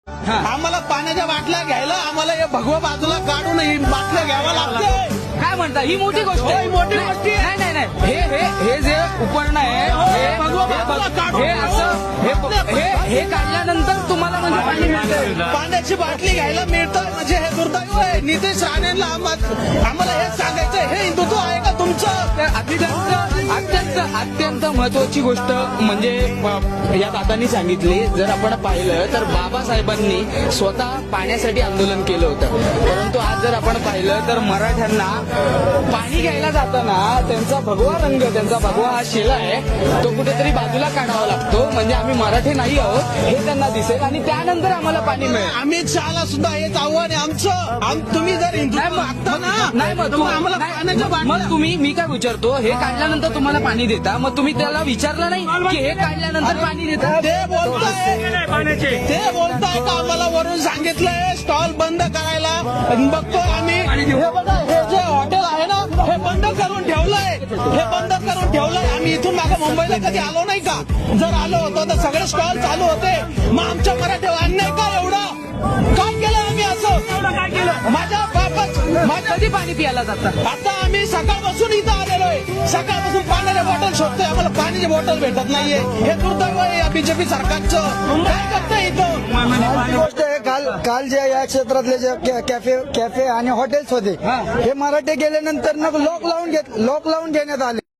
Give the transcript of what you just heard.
आम्हाला पाण्याच्या बाटल्या घ्यायला आम्हाला हे भगवा बाजूला काढून ही बाटल्या घ्याव्या लागते. काय म्हणता, ही मोठी गोष्ट आहे. ही मोठी गोष्ट आहे. नाही नाही नाही, हे जे उपकरण आहे हे असं हे काढल्यानंतर तुम्हाला म्हणजे पाणी मिळतं. पाण्याची बाटली घ्यायला मिळतं म्हणजे हे दुर्दैव आहे. नितेश राणेंना आम्हाला हेच सांगायचं, हे हिंदुत्व आहे का तुमचं? अत्यंत महत्वाची गोष्ट म्हणजे या दादांनी सांगितली. जर आपण पाहिलं तर बाबासाहेबांनी स्वतः पाण्यासाठी आंदोलन केलं होतं, परंतु आज जर आपण पाहिलं तर मराठ्यांना पाणी घ्यायला जाताना त्यांचा भगवा रंग, त्यांचा भगवा हा शिला आहे, तो कुठेतरी बाजूला काढावा लागतो. म्हणजे आम्ही मराठी नाही आहोत हे त्यांना दिसेल आणि त्यानंतर आम्हाला पाणी मिळेल. अमित शहाला सुद्धा हेच आव्हान आहे आमचं. तुम्ही जर हिंदुत्व मागता ना, नाही मग आम्हाला पाण्याच्या बाटल्या. मग तुम्ही, मी काय विचारतो, हे काढल्यानंतर तुम्हाला पाणी देता, मग तुम्ही त्याला विचारलं नाही की हे काढल्यानंतर पाणी देता? ते बोलताय का आम्हाला वरून सांगितलंय स्टॉल बंद करायला. बघतो आम्ही, हे बघा हे जे हॉटेल आहे ना हे बंद करून ठेवलंय, हे बंद करून ठेवलंय. आम्ही इथून मागे मुंबईला कधी आलो नाही का? जर आलो होतो तर सगळे स्टॉल चालू होते. मग आमच्या मराठीवर अन्याय का एवढा? काय केलं आम्ही असं? काय केलं? माझ्या कधी पाणी प्यायला जातात? आता आम्ही सकाळपासून इथं आलेलो आहे. सकाळपासून पाण्याच्या बॉटल शोधतोय, आम्हाला पाण्याची बॉटल भेटत नाहीये. हे दुर्दैव आहे या बीजेपी सरकारचं. काय करतंय इथं? गोष्ट आहे, काल जे या क्षेत्रातले जे कॅफे आणि हॉटेल्स होते हे मराठे गेल्यानंतर लॉक लावून घेण्यात आले.